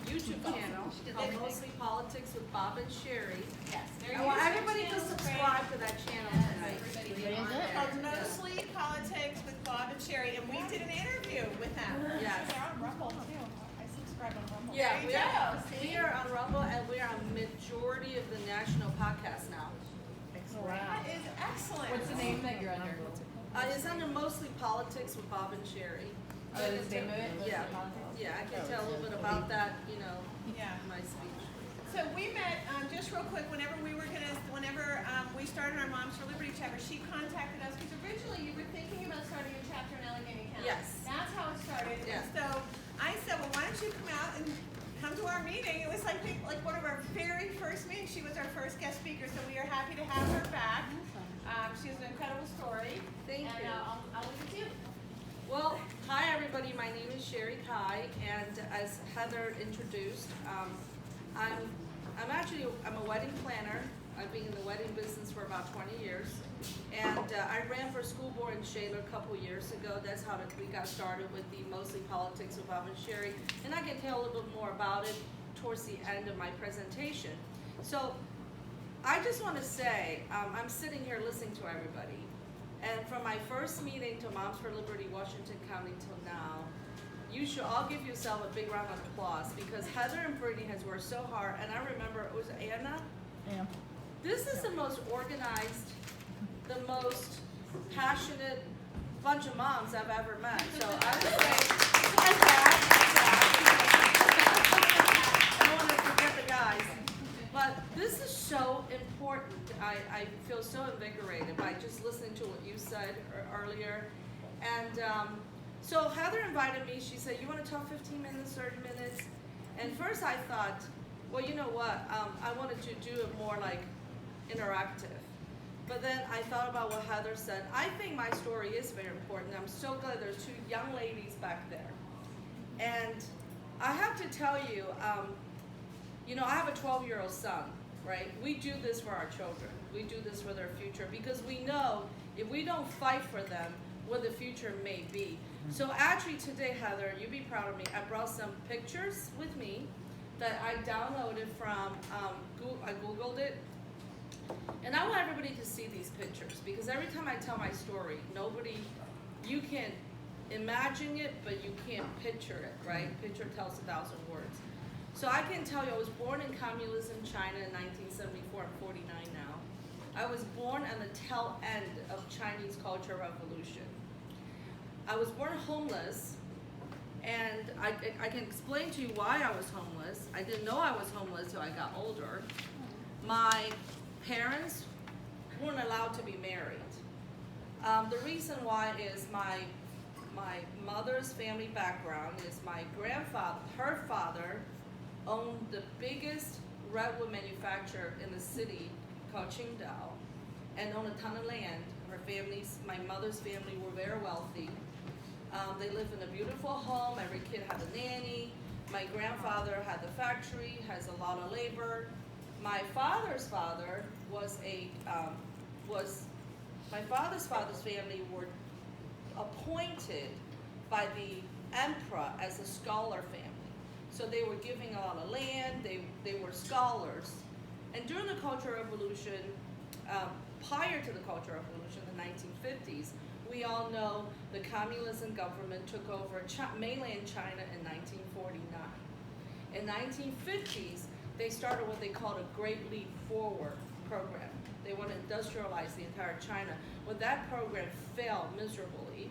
YouTube channel called Mostly Politics with Bob and Sherry. Yes. I want everybody to subscribe to that channel tonight. Called Mostly Politics with Bob and Sherry, and we did an interview with them. Yes. They're on Rumble too. I subscribe on Rumble. Yeah, There you we are on Rumble, and we are on majority of the national podcasts now. That is excellent. What's the name that you're under? It's under Mostly Politics with Bob and Sherry. Oh, is the name of it? Yeah, yeah, I can tell a little bit about that, you know, Yeah. in my speech. So we met, just real quick, whenever we started our Moms for Liberty chapter, she contacted us, because originally you were thinking about starting a chapter in Allegheny County. Yes. That's how it started. Yeah. And so I said, well, why don't you come out and come to our meeting? It was like one of our very first meetings. She was our first guest speaker, so we are happy to have her back. She has an incredible story. Thank you. I'll leave it to you. Well, hi everybody, my name is Sherry Kai, and as Heather introduced, I'm a wedding planner. I've been in the wedding business for about 20 years, and I ran for school board in Shaler a couple years ago. That's how we got started with the Mostly Politics with Bob and Sherry, and I can tell a little bit more about it towards the end of my presentation. So I just want to say, I'm sitting here listening to everybody, and from my first meeting to Moms for Liberty, Washington County till now, you should all give yourself a big round of applause, because Heather and Brittany has worked so hard, and I remember it was Anna. Yeah. This is the most organized, the most passionate bunch of moms I've ever met. So I would say, I don't want to forget the guys. But this is so important. I feel so invigorated by just listening to what you said earlier. And so Heather invited me. She said, you want to talk 15 minutes, 30 minutes? And first I thought, well, you know what? I wanted to do it more like interactive. But then I thought about what Heather said. I think my story is very important. I'm so glad there's two young ladies back there. And I have to tell you, you know, I have a 12-year-old son, right? We do this for our children. We do this for their future, because we know if we don't fight for them, what the future may be. So actually today, Heather, you'd be proud of me. I brought some pictures with me that I downloaded from, I Googled it. And I want everybody to see these pictures, because every time I tell my story, you can imagine it, but you can't picture it, right? Picture tells 1,000 words. So I can tell you, I was born in communism China in 1974, I'm 49 now. I was born on the tail end of Chinese Cultural Revolution. I was born homeless, and I can explain to you why I was homeless. I didn't know I was homeless until I got older. My parents weren't allowed to be married. The reason why is my mother's family background is my grandfather, her father, owned the biggest redwood manufacturer in the city called Qingdao, and owned a ton of land. My mother's family were very wealthy. They lived in a beautiful home. Every kid had a nanny. My grandfather had the factory, has a lot of labor. My father's father my father's family were appointed by the emperor as a scholar family. So they were giving a lot of land, they were scholars. And during the Cultural Revolution, prior to the Cultural Revolution, the 1950s, we all know the communism government took over mainland China in 1949. In 1950s, they started what they called a Great Leap Forward program. They want to industrialize the entire China. When that program failed miserably,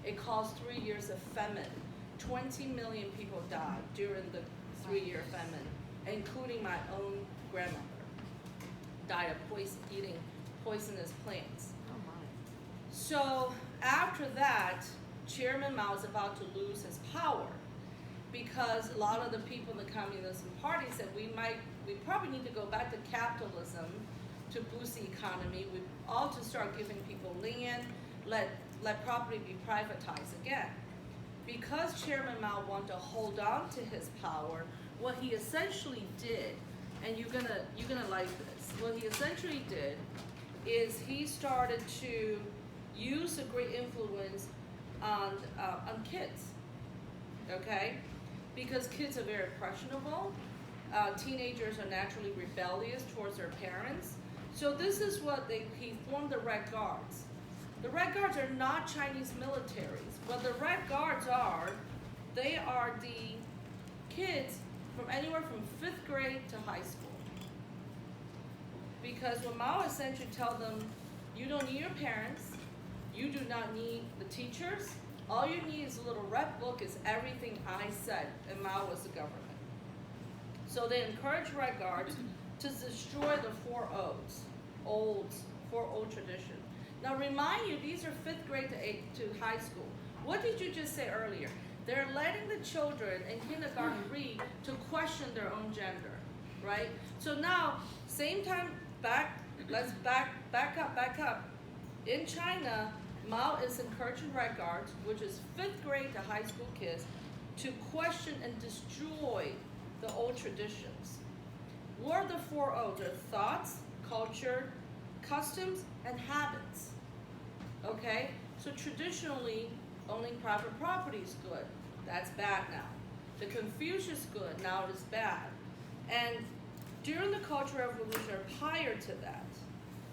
it caused 3 years of famine. 20 million people died during the 3-year famine, including my own grandmother. Died of eating poisonous plants. So after that, Chairman Mao was about to lose his power, because a lot of the people in the Communist Party said we probably need to go back to capitalism to boost the economy. We ought to start giving people land, let property be privatized again. Because Chairman Mao wanted to hold on to his power, what he essentially did, and you're gonna like this, what he essentially did is he started to use a great influence on kids, okay? because kids are very impressionable. Teenagers are naturally rebellious towards their parents. So this is what he formed the Red Guards. The Red Guards are not Chinese militaries. What the Red Guards are, they are the kids from anywhere from 5th grade to high school. Because when Mao essentially told them, you don't need your parents, you do not need the teachers, all you need is a little red book, is everything I said, and Mao was the government. So they encouraged Red Guards to destroy the 4 old tradition. Now remind you, these are 5th grade to high school. What did you just say earlier? They're letting the children in kindergarten read to question their own gender, right? So now, same time, let's back up. In China, Mao is encouraging Red Guards, which is 5th grade to high school kids, to question and destroy the old traditions. What are the 4 O's? They're thoughts, culture, customs, and habits. Okay? So traditionally, owning private property is good. That's bad now. The Confucius good, now it is bad. And during the Cultural Revolution, or prior to that,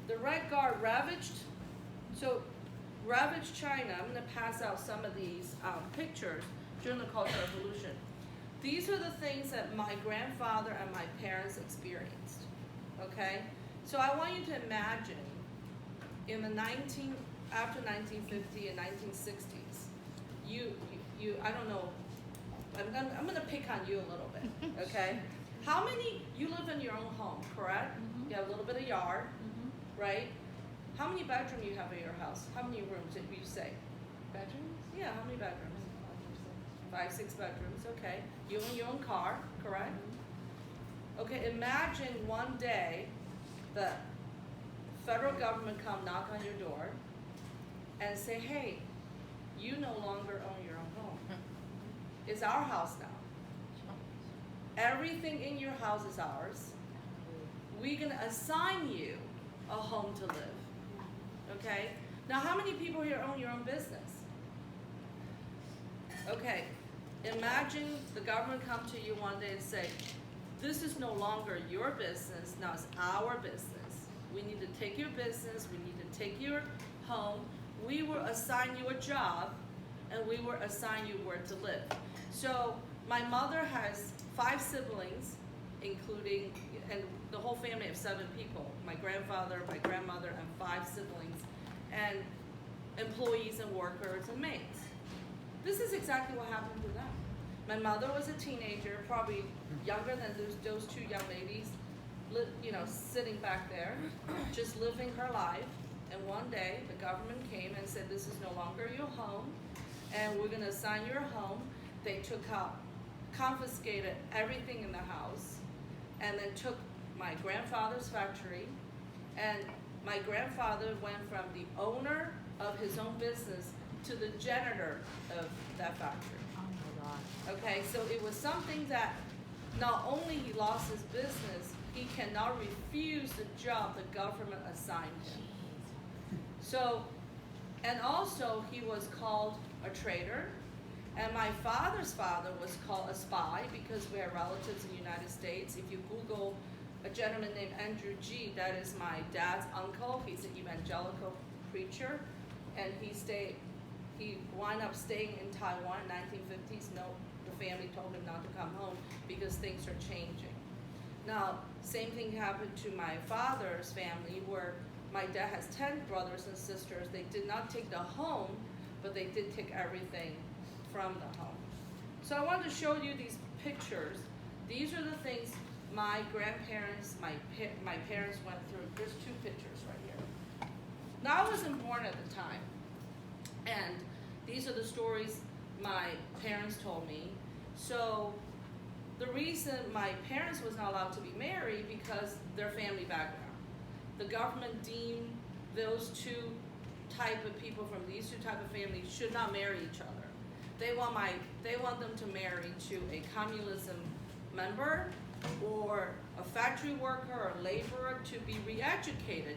the Red Guard ravaged China. I'm going to pass out some of these pictures during the Cultural Revolution. These are the things that my grandfather and my parents experienced. Okay? So I want you to imagine in the after 1950 and 1960s, I don't know, I'm gonna pick on you a little bit, okay? How many, you live in your own home, correct? Mhm. You have a little bit of yard, Mhm. right? How many bedrooms you have in your house? How many rooms did you say? Bedrooms? Yeah, how many bedrooms? 5, 6 bedrooms, okay. You own your own car, correct? Okay, imagine one day the federal government come knock on your door and say, hey, you no longer own your own home. It's our house now. Everything in your house is ours. We're gonna assign you a home to live, okay? Now, how many people here own your own business? Okay, imagine the government come to you one day and say, this is no longer your business, now it's our business. We need to take your business, we need to take your home, we will assign you a job, and we will assign you where to live. So my mother has 5 siblings, including, and the whole family of 7 people, my grandfather, my grandmother, and 5 siblings, and employees and workers and maids. This is exactly what happened to them. My mother was a teenager, probably younger than those 2 young ladies, sitting back there, just living her life. And one day, the government came and said, this is no longer your home, and we're gonna assign you a home. They confiscated everything in the house, and then took my grandfather's factory, and my grandfather went from the owner of his own business to the janitor of that factory. Oh my God. Okay, so it was something that not only he lost his business, he cannot refuse the job the government assigned him. So, and also he was called a traitor, and my father's father was called a spy because we have relatives in the United States. If you Google a gentleman named Andrew G., that is my dad's uncle. He's an evangelical preacher, and he wound up staying in Taiwan in 1950s. No, the family told him not to come home because things are changing. Now, same thing happened to my father's family, where my dad has 10 brothers and sisters. They did not take the home, but they did take everything from the home. So I wanted to show you these pictures. These are the things my grandparents, my parents went through. There's 2 pictures right here. Now, I wasn't born at the time, and these are the stories my parents told me. So the reason my parents was not allowed to be married because their family background. The government deemed those 2 type of people from these 2 type of families should not marry each other. They want them to marry to a communism member or a factory worker or laborer to be re-educated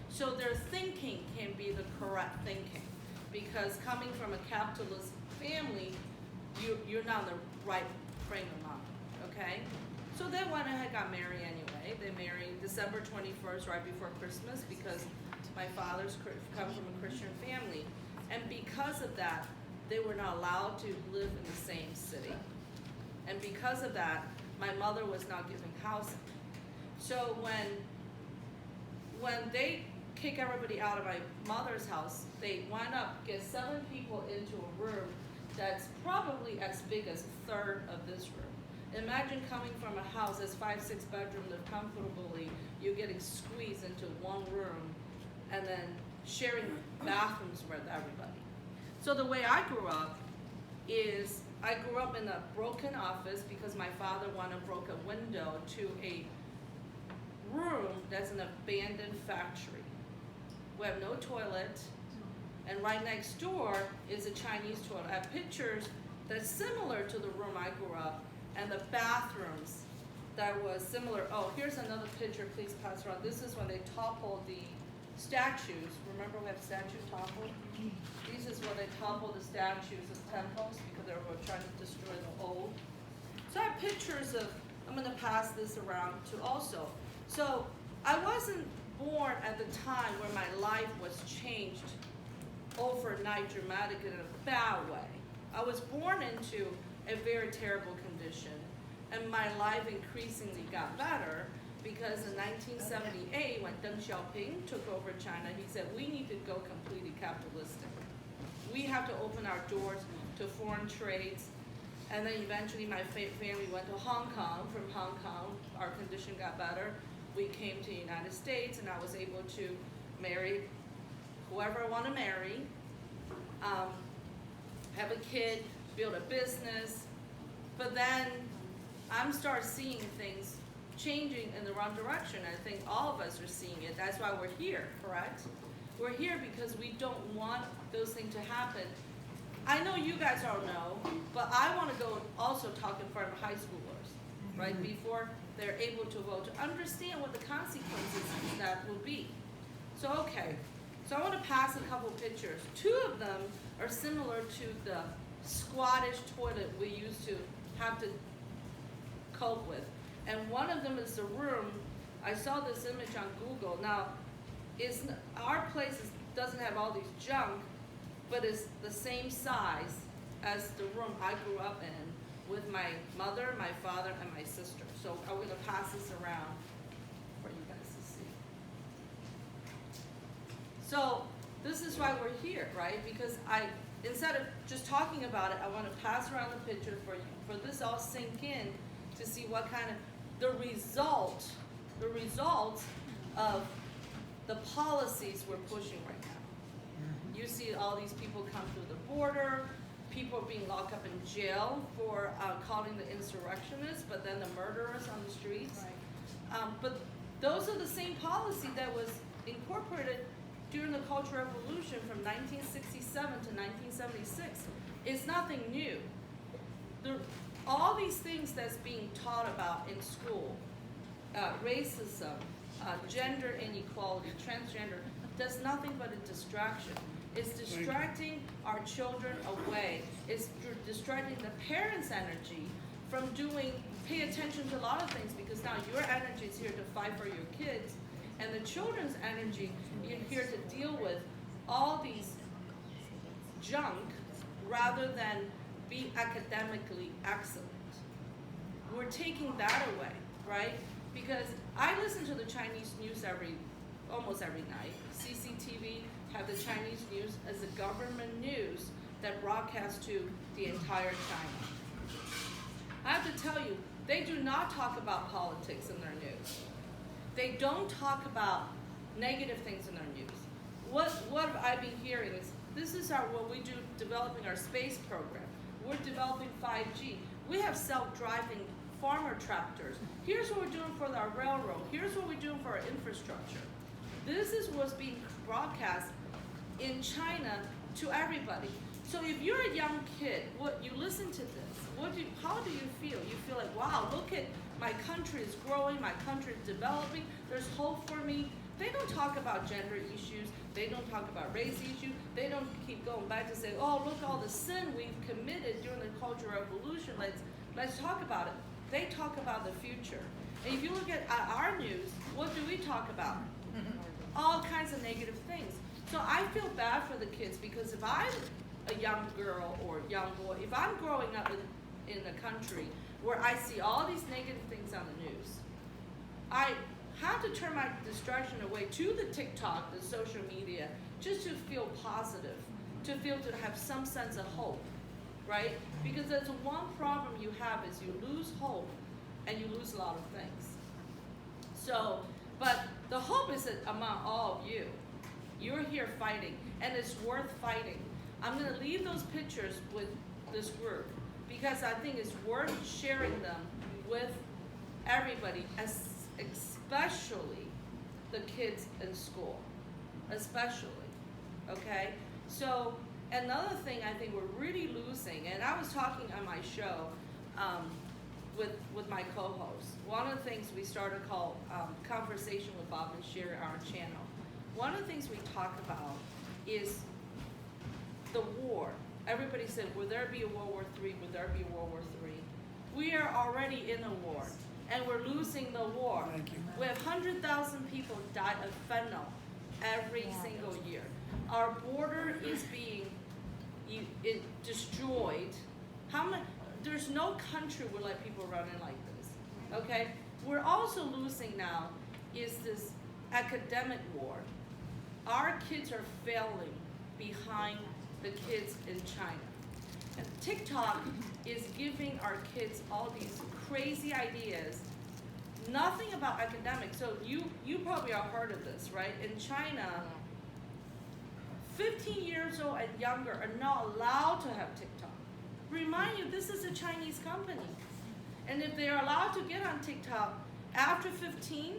so their thinking can be the correct thinking. Because coming from a capitalist family, you're not in the right frame of mind, okay? So they went ahead and got married anyway. They married December 21st, right before Christmas, because my father's come from a Christian family. And because of that, they were not allowed to live in the same city. And because of that, my mother was not given housing. So when they kick everybody out of my mother's house, they wind up get 7 people into a room that's probably as big as a third of this room. Imagine coming from a house that's 5-6 bedroom, live comfortably, you're getting squeezed into one room and then sharing bathrooms with everybody. So the way I grew up is I grew up in a broken office because my father wanted to broke a window to a room that's an abandoned factory. We have no toilet, and right next door is a Chinese toilet. I have pictures that's similar to the room I grew up, and the bathrooms that was similar. Oh, here's another picture, please pass around. This is when they toppled the statues. Remember we have statue toppled? This is when they toppled the statues of temples because they were trying to destroy the old. So I have pictures of, I'm gonna pass this around to also. So I wasn't born at the time where my life was changed overnight dramatic in a bad way. I was born into a very terrible condition, and my life increasingly got better because in 1978, when Deng Xiaoping took over China, he said, we need to go completely capitalistic. We have to open our doors to foreign trades. And then eventually my family went to Hong Kong. From Hong Kong, our condition got better. We came to the United States, and I was able to marry whoever I want to marry, have a kid, build a business. But then I'm start seeing things changing in the wrong direction. I think all of us are seeing it. That's why we're here, correct? We're here because we don't want those things to happen. I know you guys all know, but I want to go also talk in front of high schoolers, right? Before they're able to vote, to understand what the consequences that will be. So, okay. So I want to pass a couple pictures. 2 of them are similar to the squattish toilet we used to have to cope with. And one of them is the room. I saw this image on Google. Now, our place doesn't have all these junk, but it's the same size as the room I grew up in with my mother, my father, and my sister. So I'm going to pass this around for you guys to see. So this is why we're here, right? Because instead of just talking about it, I want to pass around the picture for this all sink in to see what kind of the results of the policies we're pushing right now. You see all these people come through the border, people are being locked up in jail for calling the insurrectionists, but then the murderers on the streets. Right. But those are the same policy that was incorporated during the Cultural Revolution from 1967 to 1976. It's nothing new. All these things that's being taught about in school, racism, gender inequality, transgender, does nothing but a distraction. It's distracting our children away. It's distracting the parents' energy from pay attention to a lot of things, because now your energy is here to fight for your kids, and the children's energy, you're here to deal with all these junk rather than be academically excellent. We're taking that away, right? Because I listen to the Chinese news almost every night. CCTV have the Chinese news as the government news that broadcasts to the entire China. I have to tell you, they do not talk about politics in their news. They don't talk about negative things in their news. What I've been hearing is, this is what we do developing our space program. We're developing 5G. We have self-driving farmer tractors. Here's what we're doing for our railroad. Here's what we're doing for our infrastructure. This is what's being broadcast in China to everybody. So if you're a young kid, you listen to this, how do you feel? You feel like, wow, look at my country is growing, my country is developing, there's hope for me. They don't talk about gender issues, they don't talk about race issues, they don't keep going back to say, oh, look all the sin we've committed during the Cultural Revolution, Let's talk about it. They talk about the future. And if you look at our news, what do we talk about? All kinds of negative things. So I feel bad for the kids because if I'm a young girl or young boy, if I'm growing up in a country where I see all these negative things on the news, I have to turn my distraction away to the TikTok, the social media, just to feel positive, to have some sense of hope, right? Because there's one problem you have is you lose hope and you lose a lot of things. So, but the hope is that among all of you. You're here fighting, and it's worth fighting. I'm gonna leave those pictures with this group because I think it's worth sharing them with everybody, especially the kids in school, especially, okay? So another thing I think we're really losing, and I was talking on my show with my co-host. One of the things we started called Conversation with Bob and Sherry on our channel. One of the things we talk about is the war. Everybody said, will there be a World War III? Will there be a World War III? We are already in a war, and we're losing the war. We have 100,000 people die of fentanyl every single year. Our border is being destroyed. There's no country will let people run in like this, okay? We're also losing now is this academic war. Our kids are failing behind the kids in China. And TikTok is giving our kids all these crazy ideas, nothing about academics. So you probably have heard of this, right? In China, 15 years old and younger are not allowed to have TikTok. Remind you, this is a Chinese company. And if they are allowed to get on TikTok after 15,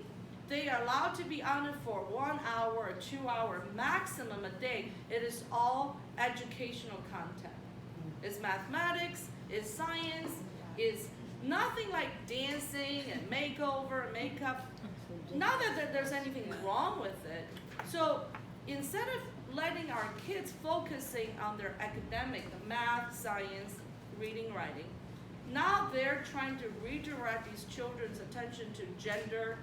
they are allowed to be on it for 1 hour or 2 hour maximum a day. It is all educational content. It's mathematics, it's science, it's nothing like dancing and makeover, makeup. Not that there's anything wrong with it. So instead of letting our kids focusing on their academic, the math, science, reading, writing, now they're trying to redirect these children's attention to gender.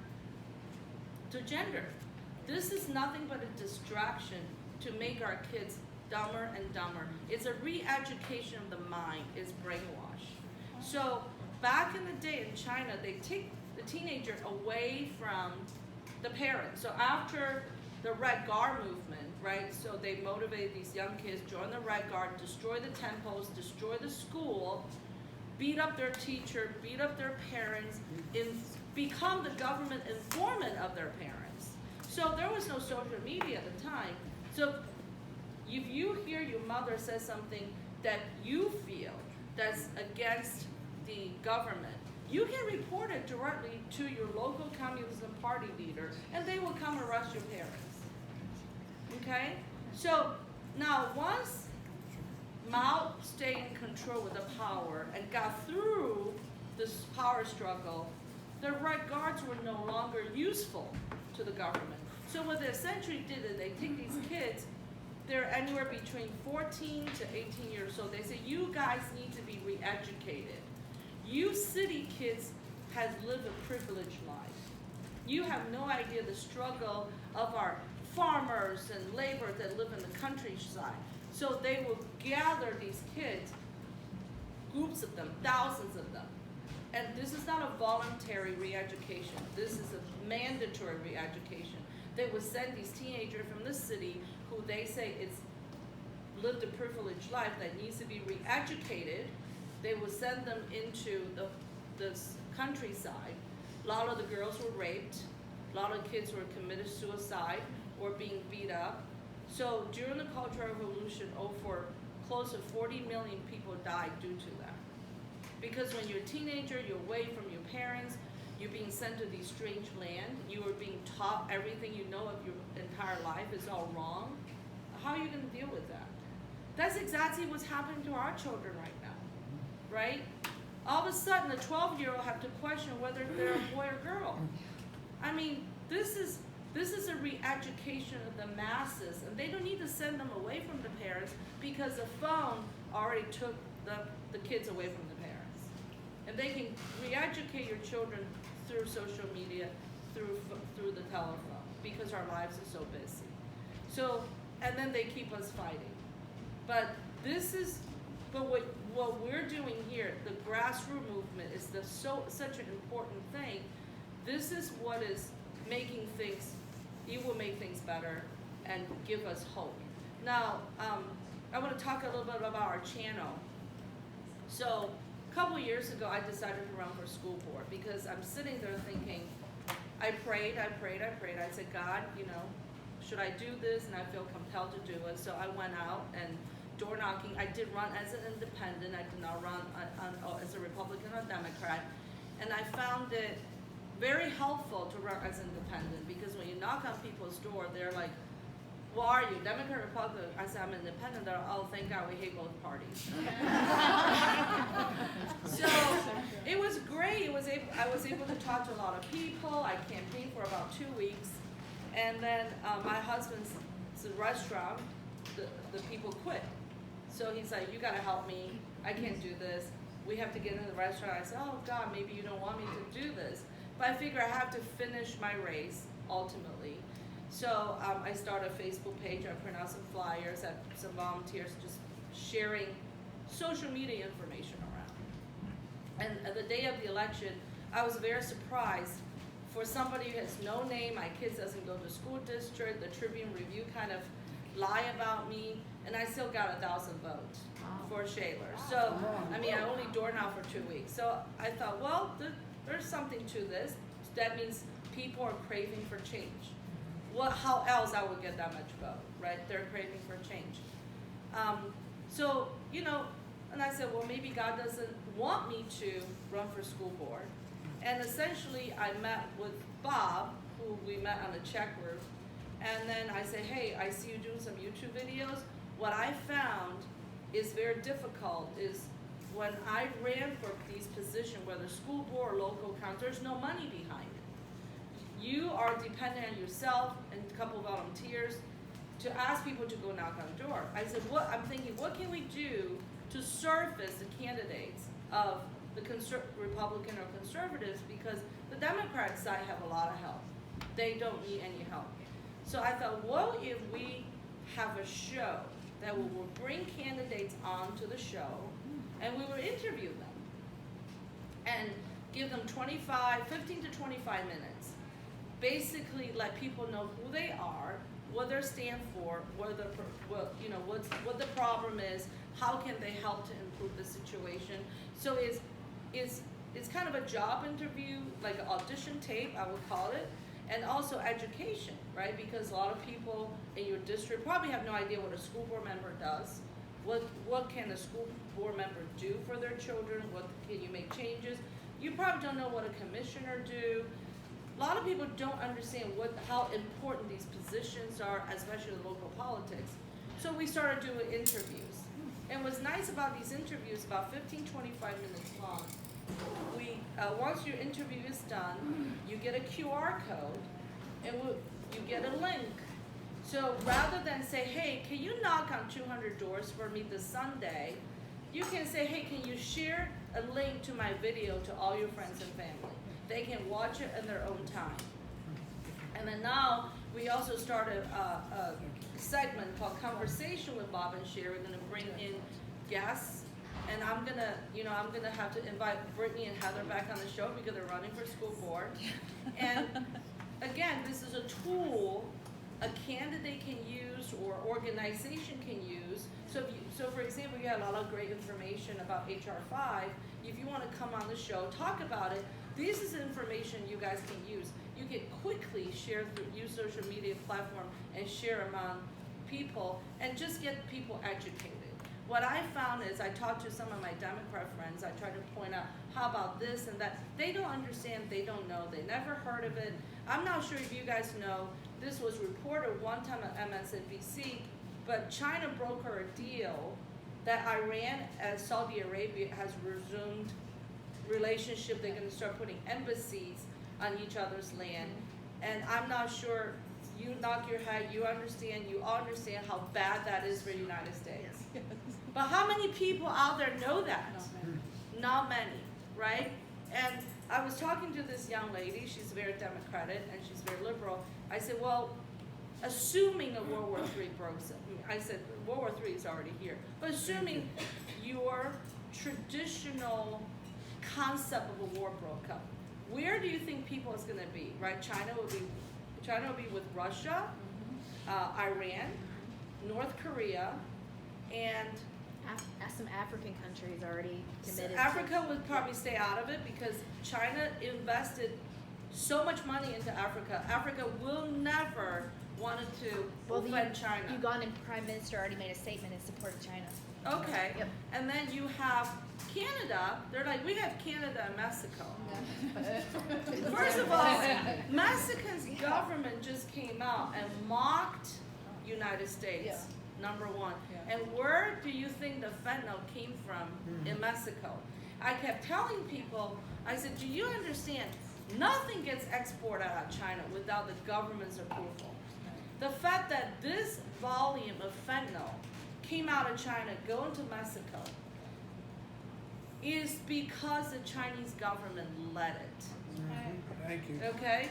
This is nothing but a distraction to make our kids dumber and dumber. It's a re-education of the mind, it's brainwash. So back in the day in China, they take the teenager away from the parents. So after the Red Guard movement, right, so they motivated these young kids, join the Red Guard, destroy the temples, destroy the school, beat up their teacher, beat up their parents, become the government informant of their parents. So there was no social media at the time. So if you hear your mother say something that you feel that's against the government, you can report it directly to your local Communist Party leader, and they will come arrest your parents. Okay? So now once Mao stayed in control with the power and got through this power struggle, the Red Guards were no longer useful to the government. So what they essentially did is they take these kids, they're anywhere between 14 to 18 years old. They say, you guys need to be re-educated. You city kids have lived a privileged life. You have no idea the struggle of our farmers and laborers that live in the countryside. So they will gather these kids, groups of them, thousands of them. And this is not a voluntary re-education. This is a mandatory re-education. They would send these teenagers from the city who they say it's lived a privileged life that needs to be re-educated. They would send them into this countryside. A lot of the girls were raped. A lot of kids were committed suicide or being beat up. So during the Cultural Revolution, close to 40 million people died due to that. Because when you're a teenager, you're away from your parents, you're being sent to these strange land, you are being taught everything you know of your entire life is all wrong. How are you going to deal with that? That's exactly what's happening to our children right now, right? All of a sudden, a 12-year-old have to question whether they're a boy or girl. I mean, this is a re-education of the masses, and they don't need to send them away from the parents because the phone already took the kids away from the parents. and they can re-educate your children through social media, through the telephone, because our lives are so busy. So, and then they keep us fighting. But what we're doing here, the grassroots movement, is such an important thing. This is what is making things, it will make things better and give us hope. Now, I want to talk a little bit about our channel. So, a couple years ago, I decided to run for school board because I'm sitting there thinking, I prayed. I said, God, should I do this? And I feel compelled to do it. So I went out and door knocking. I did run as an independent. I did not run as a Republican or Democrat. And I found it very helpful to run as independent because when you knock on people's door, they're like, "What are you, Democrat, Republican?" I said, "I'm independent." They're, "Oh, thank God we hate both parties." So it was great. I was able to talk to a lot of people. I campaigned for about 2 weeks. And then my husband's restaurant, the people quit. So he's like, "You gotta help me. I can't do this. We have to get in the restaurant." I said, "Oh God, maybe you don't want me to do this." But I figure I have to finish my race ultimately. So I started a Facebook page. I print out some flyers, had some volunteers just sharing social media information around. And the day of the election, I was very surprised. For somebody who has no name, my kids doesn't go to school district, the Tribune Review kind of lie about me, and I still got 1,000 votes for Shaler. So, I mean, I only door now for 2 weeks. So I thought, well, there's something to this. That means people are craving for change. How else I would get that much vote, right? They're craving for change. And I said, well, maybe God doesn't want me to run for school board. And essentially, I met with Bob, who we met on the check room, and then I said, "Hey, I see you doing some YouTube videos." What I found is very difficult is when I ran for these positions, whether school board or local council, there's no money behind it. You are dependent on yourself and a couple of volunteers to ask people to go knock on the door. I said, I'm thinking, what can we do to surface the candidates of the Republican or conservatives, because the Democrat side have a lot of help. They don't need any help. So I thought, what if we have a show that we will bring candidates onto the show and we will interview them and give them 15 to 25 minutes. Basically let people know who they are, what they stand for, what the problem is, how can they help to improve the situation. So it's kind of a job interview, like an audition tape, I would call it, and also education, right? Because a lot of people in your district probably have no idea what a school board member does. What can a school board member do for their children? What can you make changes? You probably don't know what a commissioner do. A lot of people don't understand how important these positions are, especially in local politics. So we started doing interviews. And what's nice about these interviews, about 15, 25 minutes long, once your interview is done, you get a QR code and you get a link. So rather than say, "Hey, can you knock on 200 doors for me this Sunday?" you can say, "Hey, can you share a link to my video to all your friends and family?" They can watch it in their own time. And then now we also started a segment called Conversation with Bob and Sherry. We're gonna bring in guests, and I'm gonna have to invite Brittany and Heather back on the show because they're running for school board. And again, this is a tool a candidate can use or organization can use. So for example, you have a lot of great information about HR 5. If you want to come on the show, talk about it, this is information you guys can use. You can quickly use social media platform and share among people and just get people educated. What I found is I talked to some of my Democrat friends. I tried to point out, how about this and that? They don't understand, they don't know, they never heard of it. I'm not sure if you guys know, this was reported one time at MSNBC, but China brokered a deal that Iran and Saudi Arabia has resumed relationship. They're going to start putting embassies on each other's land. And I'm not sure, you knock your head, you all understand how bad that is for the United States. But how many people out there know that? Not many, right? And I was talking to this young lady, she's very democratic and she's very liberal. I said, well, assuming a World War III breaks, I said, World War III is already here, but assuming your traditional concept of a war broke up, where do you think people is gonna be, right? China will be with Russia, Iran, North Korea, and Some African countries already committed. Africa would probably stay out of it because China invested so much money into Africa. Africa will never wanted to offend China. The Ugandan Prime Minister already made a statement in support of China. Okay. Yep. And then you have Canada. They're like, we have Canada and Mexico. First of all, Mexico's government just came out and mocked United States. Number one. Yeah. And where do you think the fentanyl came from in Mexico? I kept telling people, I said, do you understand? Nothing gets exported out of China without the government's approval. The fact that this volume of fentanyl came out of China, going to Mexico, is because the Chinese government let it. Thank you. Okay?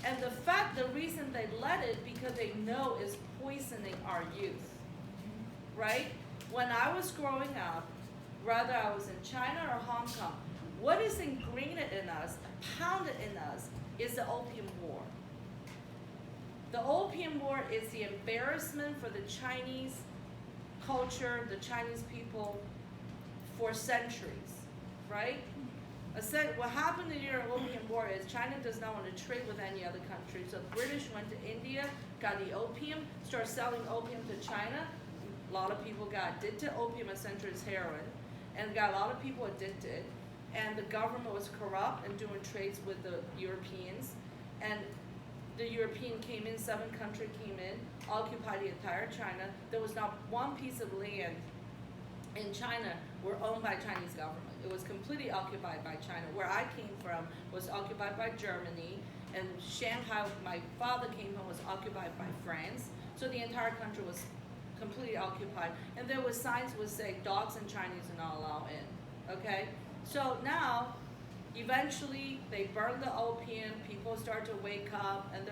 And the reason they let it, because they know it's poisoning our youth. Right? When I was growing up, whether I was in China or Hong Kong, what is ingrained in us, pounded in us, is the Opium War. The Opium War is the embarrassment for the Chinese culture, the Chinese people, for centuries, right? What happened during the Opium War is China does not want to trade with any other country. So the British went to India, got the opium, started selling opium to China. A lot of people got addicted to opium, essentially it's heroin, and got a lot of people addicted. And the government was corrupt and doing trades with the Europeans. And the European came in, 7 countries came in, occupied the entire China. There was not one piece of land in China were owned by Chinese government. It was completely occupied by China. Where I came from was occupied by Germany, and Shanghai, my father came from, was occupied by France. So the entire country was completely occupied. And there was signs would say dogs and Chinese are not allowed in, okay? So now, eventually, they burned the opium, people start to wake up, and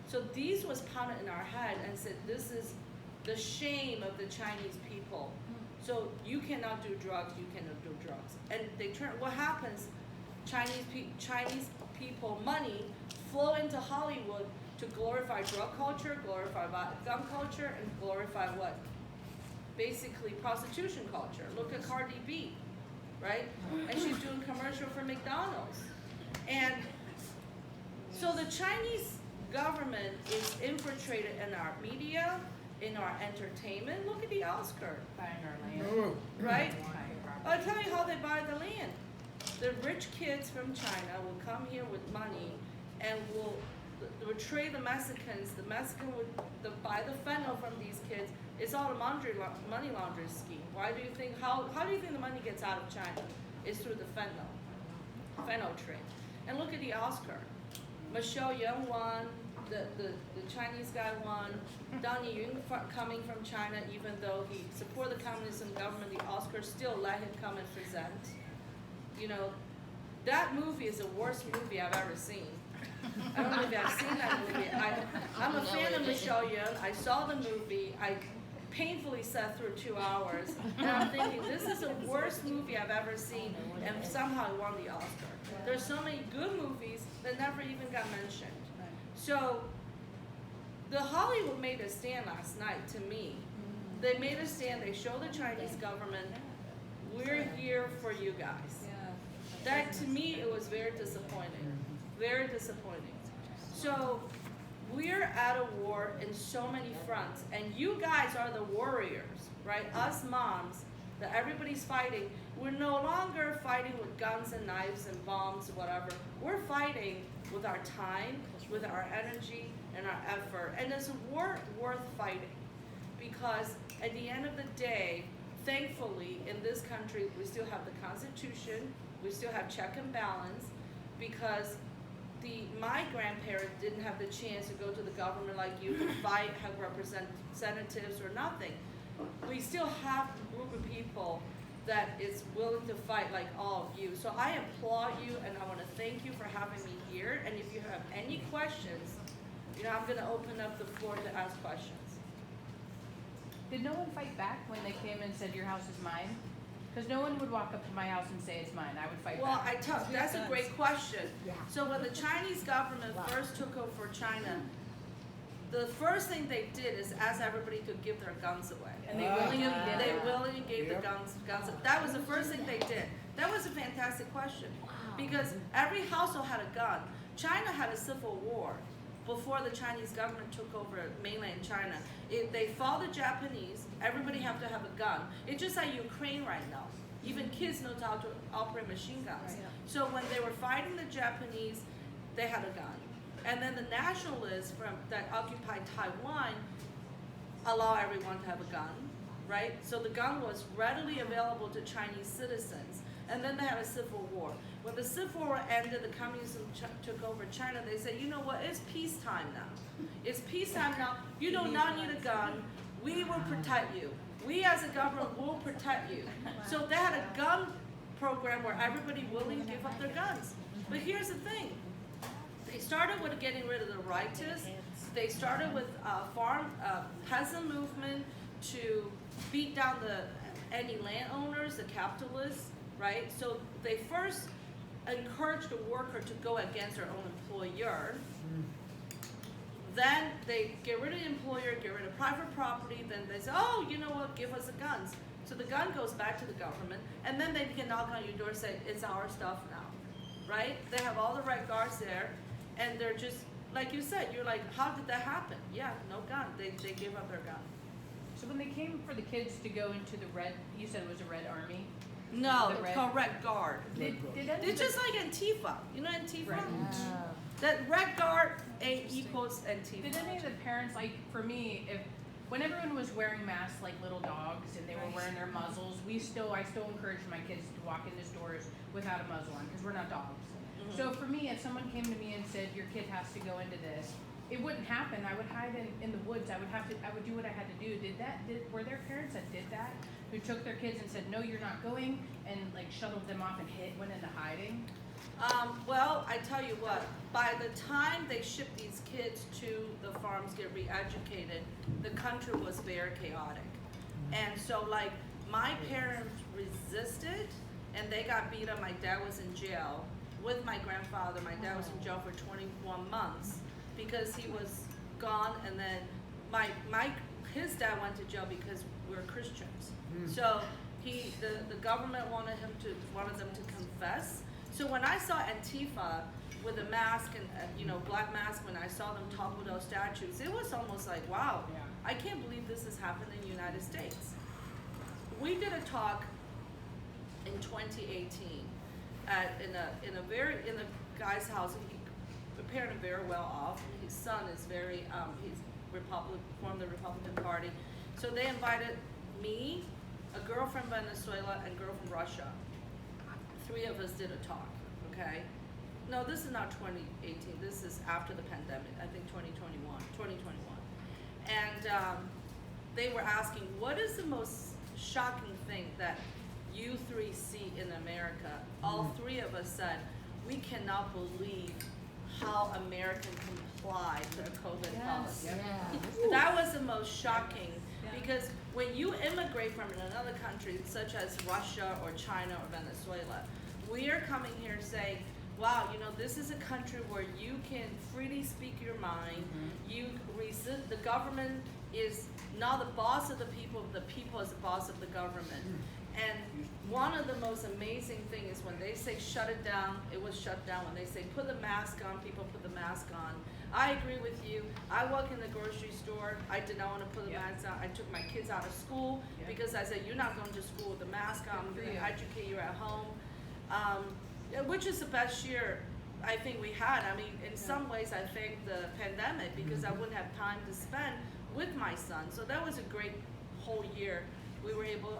so these was pounded in our head and said, this is the shame of the Chinese people. So you cannot do drugs, you cannot do drugs. And what happens, Chinese people, money flow into Hollywood to glorify drug culture, glorify gun culture, and glorify what? Basically prostitution culture. Look at Cardi B, right? And she's doing commercial for McDonald's. And so the Chinese government is infiltrated in our media, in our entertainment. Look at the Oscar, Buying our land. Oh, right? Buying property. I'll tell you how they buy the land. The rich kids from China will come here with money and will trade the Mexicans. The Mexican would buy the fentanyl from these kids. It's all a money laundering scheme. Why do you think, how do you think the money gets out of China? It's through the fentanyl trade. And look at the Oscar. Michelle Yeoh won, the Chinese guy won. Donnie Yun coming from China, even though he supported the communism government, the Oscar still let him come and present. You know, that movie is the worst movie I've ever seen. I don't know if you've seen that movie. I'm a fan of Michelle Yeoh. I saw the movie. I painfully sat through 2 hours, and I'm thinking, this is the worst movie I've ever seen, and somehow it won the Oscar. There's so many good movies that never even got mentioned. So, the Hollywood made a stand last night, to me. They made a stand, they showed the Chinese government, we're here for you guys. That, to me, it was very disappointing. Very disappointing. So, we're at a war in so many fronts, and you guys are the warriors, right? Us moms, that everybody's fighting. We're no longer fighting with guns and knives and bombs, whatever. We're fighting with our time, with our energy, and our effort. And it's a war worth fighting, because at the end of the day, thankfully, in this country, we still have the Constitution, we still have check and balance, because my grandparents didn't have the chance to go to the government like you to fight, have representatives or nothing. We still have a group of people that is willing to fight like all of you. So I applaud you, and I want to thank you for having me here. And if you have any questions, I'm going to open up the floor to ask questions. Did no one fight back when they came and said your house is mine? Because no one would walk up to my house and say it's mine. I would fight Well, back. that's a great question. Yeah. So when the Chinese government first took over China, the first thing they did is ask everybody to give their guns away. And they willingly did They it. willingly gave the guns. That was the first thing they did. That was a fantastic question, because every household had a gun. China had a civil war before the Chinese government took over mainland China. They fought the Japanese. Everybody have to have a gun. It's just like Ukraine right now. Even kids know how to operate machine guns. Right. So when they were fighting the Japanese, they had a gun. And then the nationalists that occupied Taiwan allow everyone to have a gun, right? So the gun was readily available to Chinese citizens. And then they had a civil war. When the civil war ended, the communism took over China. They said, you know what, it's peacetime now. It's peacetime now. You do not need a gun. We will protect you. We as a government will protect you. So they had a gun program where everybody willing to give up their guns. But here's the thing. They started with getting rid of the righteous. They started with peasant movement to beat down any landowners, the capitalists, right? So they first encouraged the worker to go against their own employer. Then they get rid of the employer, get rid of private property. Then they say, oh, you know what, give us the guns. So the gun goes back to the government, and then they can knock on your door and say, it's our stuff now, right? They have all the right guards there, and they're just, like you said, you're like, how did that happen? Yeah, no gun. They gave up their gun. So when they came for the kids to go into the red, you said it was a red army? No, The red- correct guard. Did any of It's the- just like Antifa. You know Antifa? Right. That red guard equals Antifa. Did any of the parents, like for me, when everyone was wearing masks like little dogs and they were wearing their muzzles, I still encouraged my kids to walk in the stores without a muzzle on because we're not dogs. Mm-hmm. So for me, if someone came to me and said your kid has to go into this, it wouldn't happen. I would hide in the woods. I would do what I had to do. Were there parents that did that? Who took their kids and said, no, you're not going, and like shuttled them off and went into hiding? Well, I tell you what, by the time they shipped these kids to the farms, get re-educated, the country was very chaotic. And so like my parents resisted and they got beat up. My dad was in jail with my grandfather. My dad was in jail for 21 months because he was gone, and then his dad went to jail because we're Christians. So the government wanted them to confess. So when I saw Antifa with a mask and black mask, when I saw them topple those statues, it was almost like, wow, Yeah. I can't believe this is happening in the United States. We did a talk in 2018 in a guy's house. The parent very well off. His son is he's formed the Republican Party. So they invited me, a girl from Venezuela, and a girl from Russia. 3 of us did a talk, okay? No, this is not 2018. This is after the pandemic, I think 2021. And they were asking, what is the most shocking thing that you 3 see in America? All 3 of us said, we cannot believe how America complied to the COVID policy. That was the most shocking, because when you immigrate from another country such as Russia or China or Venezuela, we are coming here saying, wow, this is a country where you can freely speak your mind. You resist, the government is not the boss of the people is the boss of the government. And one of the most amazing things is when they say shut it down, it was shut down. When they say put the mask on, people put the mask on. I agree with you. I walk in the grocery store. I did not want to put the mask on. I took my kids out of school because I said, you're not going to school with the mask on. I'm going to educate you at home. Which is the best year I think we had. I mean, in some ways I thank the pandemic because I wouldn't have time to spend with my son. So that was a great whole year.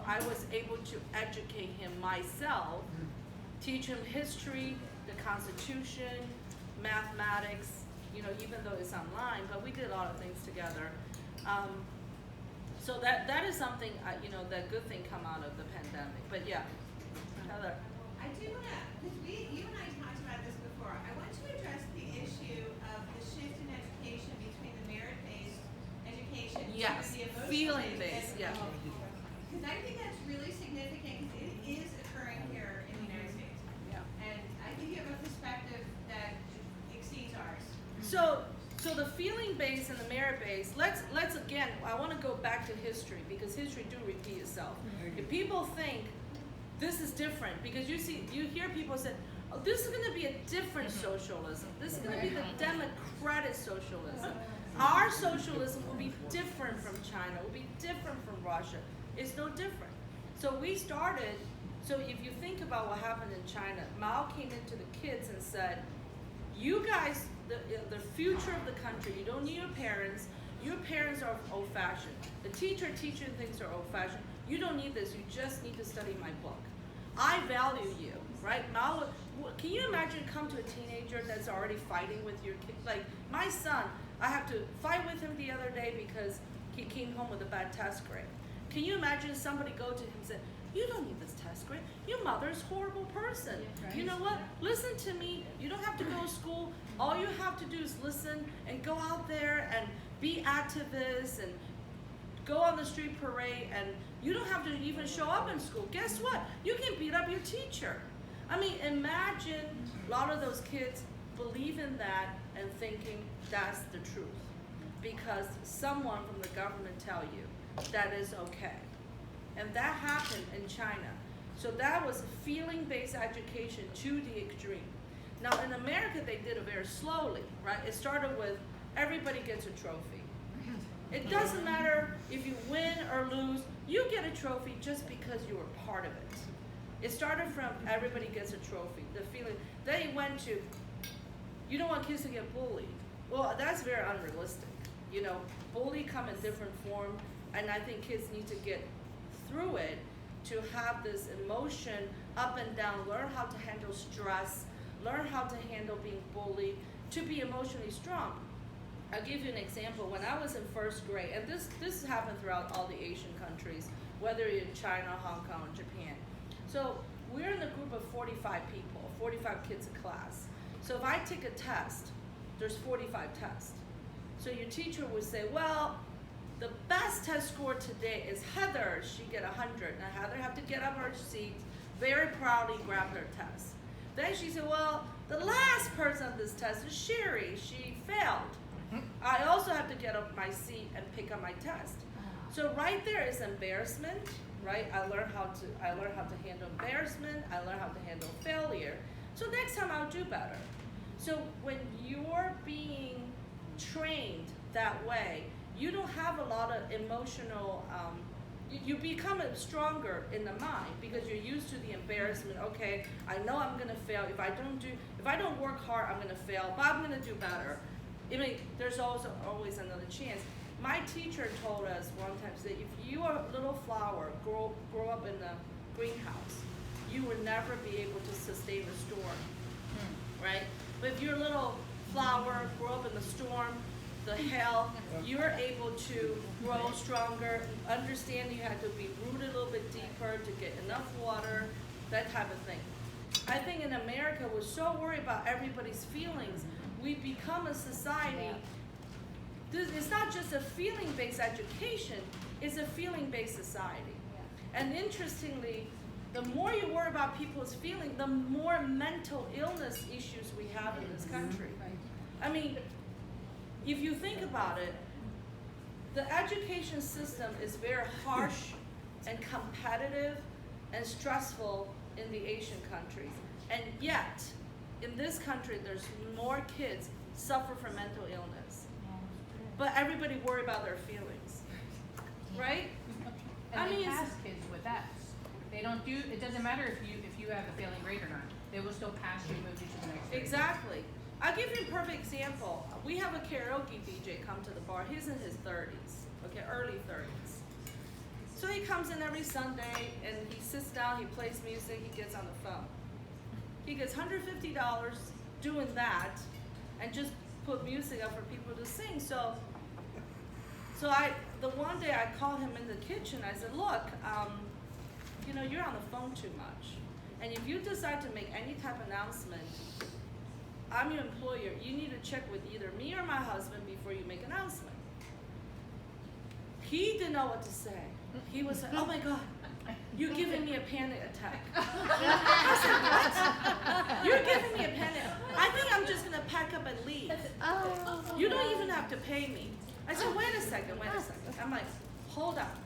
I was able to educate him myself, teach him history, the Constitution, mathematics, even though it's online, but we did a lot of things together. So that is something, you know, that good thing come out of the pandemic. But yeah, Heather. I do want to, because you and I talked about this before. I want to address the issue of the shift in education between the merit-based education Yes, to the emotional feeling-based, yeah. Because I think that's really significant because it is occurring here in the United States. Yeah. And I think you have a perspective that exceeds ours. So the feeling based and the merit based, let's again, I want to go back to history because history do repeat itself. If people think this is different, because you hear people say, oh, this is going to be a different socialism. This is going to be the democratic socialism. Our socialism will be different from China, will be different from Russia. It's no different. So if you think about what happened in China, Mao came into the kids and said, you guys, the future of the country, you don't need your parents. Your parents are old-fashioned. The teacher teaching things are old-fashioned. You don't need this. You just need to study my book. I value you, right? Mao, can you imagine come to a teenager that's already fighting with your kid? Like my son, I have to fight with him the other day because he came home with a bad test grade. Can you imagine somebody go to him and say, you don't need this test grade. Your mother's a horrible person. You know what? Listen to me. You don't have to go to school. All you have to do is listen and go out there and be activists and go on the street parade, and you don't have to even show up in school. Guess what? You can beat up your teacher. I mean, imagine a lot of those kids believe in that and thinking that's the truth because someone from the government tell you that is okay. And that happened in China. So that was feeling-based education to the extreme. Now in America, they did it very slowly, right? It started with everybody gets a trophy. It doesn't matter if you win or lose, you get a trophy just because you were part of it. It started from everybody gets a trophy, the feeling. Then it went to, you don't want kids to get bullied. Well, that's very unrealistic. You know, bully come in different form, and I think kids need to get through it to have this emotion up and down, learn how to handle stress, learn how to handle being bullied, to be emotionally strong. I'll give you an example. When I was in first grade, and this happened throughout all the Asian countries, whether you're in China, Hong Kong, or Japan. So we're in a group of 45 people, 45 kids a class. So if I take a test, there's 45 tests. So your teacher would say, well, the best test score today is Heather. She get 100. Now Heather have to get up her seat, very proudly grab her test. Then she said, well, the last person on this test is Sherry. She failed. I also have to get up my seat and pick up my test. So right there is embarrassment, right? I learned how to handle embarrassment. I learned how to handle failure. So next time I'll do better. So when you're being trained that way, you don't have a lot of emotional, you become stronger in the mind because you're used to the embarrassment. Okay, I know I'm gonna fail. If I don't work hard, I'm gonna fail, but I'm gonna do better. I mean, there's also always another chance. My teacher told us one time that if you are a little flower, grow up in the greenhouse, you will never be able to sustain the storm, right? But if you're a little flower, grow up in the storm, the hail, you're able to grow stronger, understand you have to be rooted a little bit deeper to get enough water, that type of thing. I think in America, we're so worried about everybody's feelings. We become a society, it's not just a feeling-based education, it's a feeling-based society. And interestingly, the more you worry about people's feelings, the more mental illness issues we have in this country. I mean, if you think about it, the education system is very harsh and competitive and stressful in the Asian countries. And yet, in this country, there's more kids suffer from mental illness. But everybody worry about their feelings, right? And they pass kids with that. They don't do, it doesn't matter if you have a failing grade or not. They will still pass you and move you to the next grade. Exactly. I'll give you a perfect example. We have a karaoke DJ come to the bar. He's in his 30s, okay, early 30s. So he comes in every Sunday and he sits down, he plays music, he gets on the phone. He gets $150 doing that and just put music up for people to sing. So So the one day I called him in the kitchen, I said, look, you know, you're on the phone too much. And if you decide to make any type of announcement, I'm your employer, you need to check with either me or my husband before you make an announcement. He didn't know what to say. He was like, oh my God, you're giving me a panic attack. I said, what? You're giving me a panic. I think I'm just gonna pack up and leave. You don't even have to pay me. I said, wait a second. I'm like, hold up.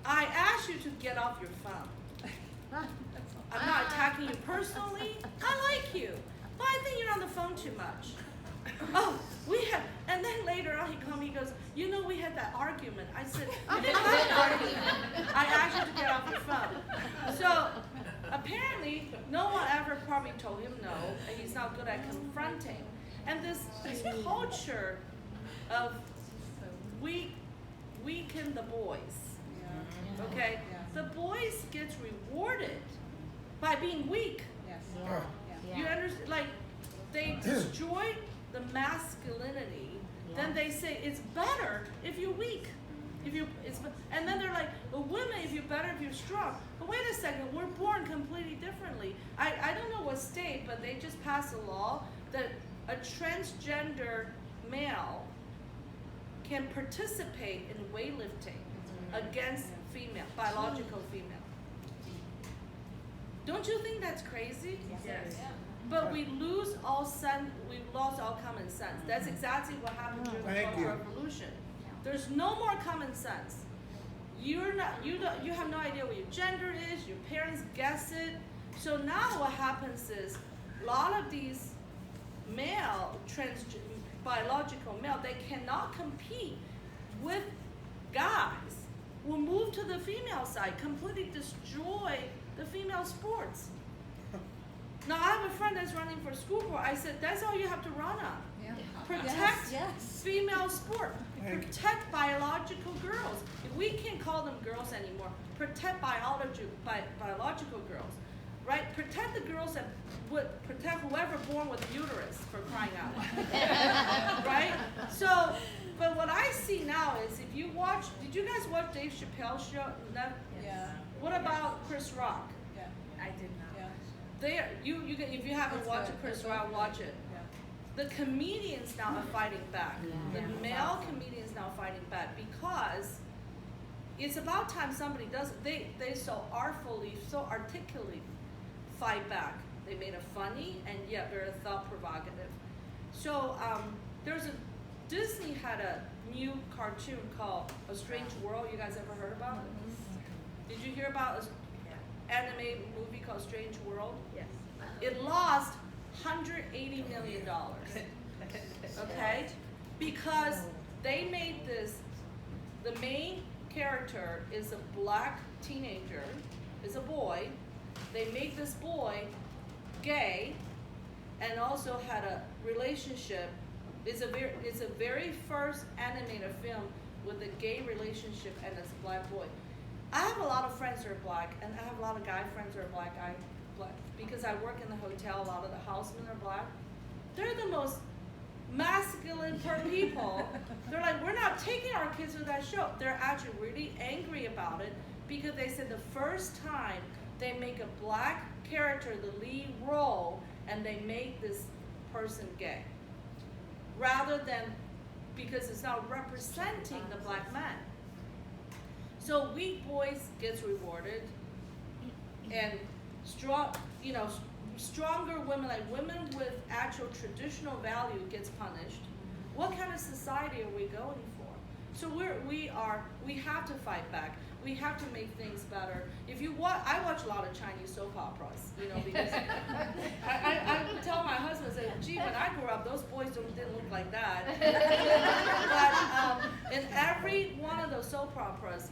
I asked you to get off your phone. I'm not attacking you personally. I like you. But I think you're on the phone too much. Oh, and then later on he called me, he goes, you know, we had that argument. I said, we didn't have an argument. I asked you to get off your phone. So apparently, no one ever probably told him no, and he's not good at confronting. And this culture of weaken the boys, okay? The boys gets rewarded by being weak. Yes. You understand? Like, they destroy the masculinity. Then they say it's better if you're weak. And then they're like, well, women, if you're better if you're strong. But wait a second, we're born completely differently. I don't know what state, but they just passed a law that a transgender male can participate in weightlifting against female, biological female. Don't you think that's crazy? Yes. But we lose all sense. We've lost all common sense. That's exactly what happened during the Cultural Revolution. There's no more common sense. You have no idea what your gender is. Your parents guess it. So now what happens is, a lot of these biological male, they cannot compete with guys. Will move to the female side, completely destroy the female sports. Now I have a friend that's running for school board. I said, that's all you have to run on. Yeah. Protect female sport. Protect biological girls. We can't call them girls anymore. Protect biological girls, right? Protect the girls that would protect whoever born with a uterus, for crying out loud, right? So, but what I see now is, if you watch, did you guys watch Dave Chappelle's show? Yeah. What about Chris Rock? Yeah. I did not. Yeah. If you haven't That's watched good. it, Chris That's Rock, good. watch it. Yeah. The comedians now are fighting back. Yeah. The male comedians now fighting back, because it's about time somebody does it. They so artfully, so articulately fight back. They made it funny and yet very thought provocative. So Disney had a new cartoon called A Strange World. You guys ever heard about it? Did you hear about an anime movie called Strange World? Yes. It lost $180 million. Okay? Because they made this, the main character is a black teenager, is a boy. They make this boy gay and also had a relationship. It's a very first animated film with a gay relationship and a black boy. I have a lot of friends who are black, and I have a lot of guy friends who are black. Because I work in the hotel, a lot of the housemen are black. They're the most masculine people. They're like, we're not taking our kids to that show. They're actually really angry about it, because they said the first time they make a black character the lead role and they make this person gay, rather than, because it's not representing the black man. So weak boys gets rewarded, and stronger women, like women with actual traditional value, gets punished. What kind of society are we going for? So we have to fight back. We have to make things better. I watch a lot of Chinese soap operas, because I would tell my husband, I say, gee, when I grew up, those boys didn't look like that. But in every one of those soap operas,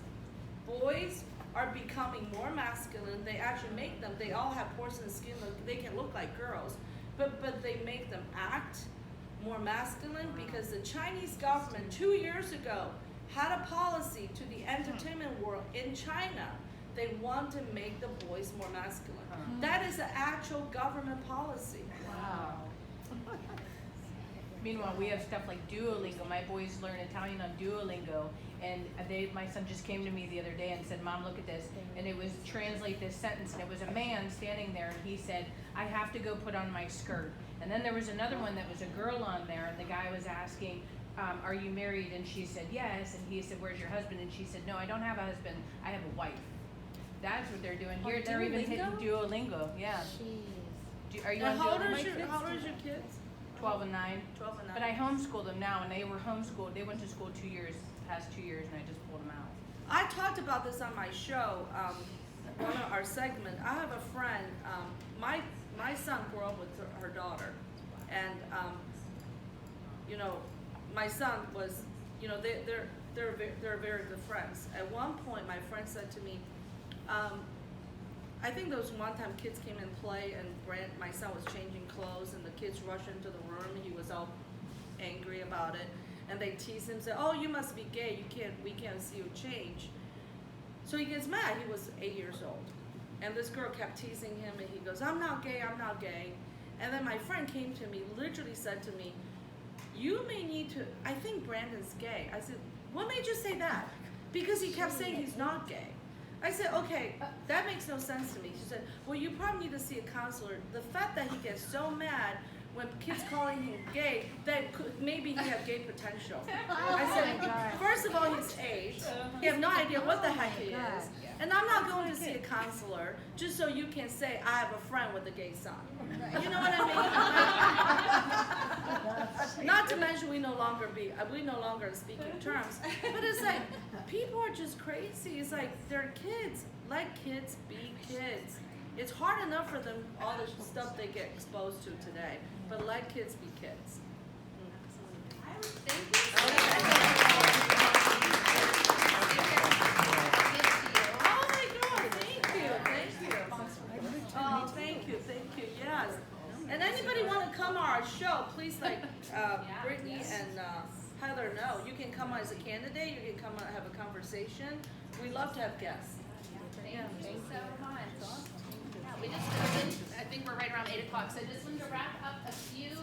boys are becoming more masculine. They actually make them, they all have porcelain skin, they can look like girls, but they make them act more masculine, because the Chinese government 2 years ago had a policy to the entertainment world in China. They want to make the boys more masculine. That is an actual government policy. Wow. Meanwhile, we have stuff like Duolingo. My boys learn Italian on Duolingo, and my son just came to me the other day and said, "Mom, look at this," and it was translate this sentence, and it was a man standing there, and he said, "I have to go put on my skirt." And then there was another one that was a girl on there, and the guy was asking, "Are you married?" And she said, "Yes." And he said, "Where's your husband?" And she said, "No, I don't have a husband. I have a wife." That's what they're doing here. They're even hitting Duolingo. Yeah. Jeez. Are you And on how old Duolingo? how old is your kids? 12 and 9. 12 and 9. But I homeschool them now, and they were homeschooled. They went to school past 2 years, and I just pulled them out. I talked about this on my show, one of our segment. I have a friend, my son grew up with her daughter, and you know, my son was, you know, they're very good friends. At one point, my friend said to me, I think there was one time kids came and play, and my son was changing clothes, and the kids rushed into the room. He was all angry about it, and they teased him, said, "Oh, you must be gay. We can't see you change." So he gets mad. He was 8 years old, and this girl kept teasing him, and he goes, "I'm not gay. I'm not gay." And then my friend came to me, literally said to me, "You may need to. I think Brandon's gay." I said, "What made you say that?" Because he kept saying he's not gay. I said, "Okay, that makes no sense to me." She said, "Well, you probably need to see a counselor. The fact that he gets so mad when kids calling him gay, that maybe he have gay potential." I said, "First of all, he's 8. You have no idea what the heck he is. And I'm not going to see a counselor just so you can say, I have a friend with a gay son." You know what I mean? Not to mention we no longer speak in terms. But it's like, people are just crazy. It's like, they're kids. Let kids be kids. It's hard enough for them, all the stuff they get exposed to today. But let kids be kids. Thank you. Oh my God, thank you. Oh, thank you, yes. And anybody want to come on our show, please Brittany and Heather know. You can come as a candidate, you can come and have a conversation. We love to have guests. Thank you so much. Yeah, I think we're right around 8 o'clock, so I just wanted to wrap up a few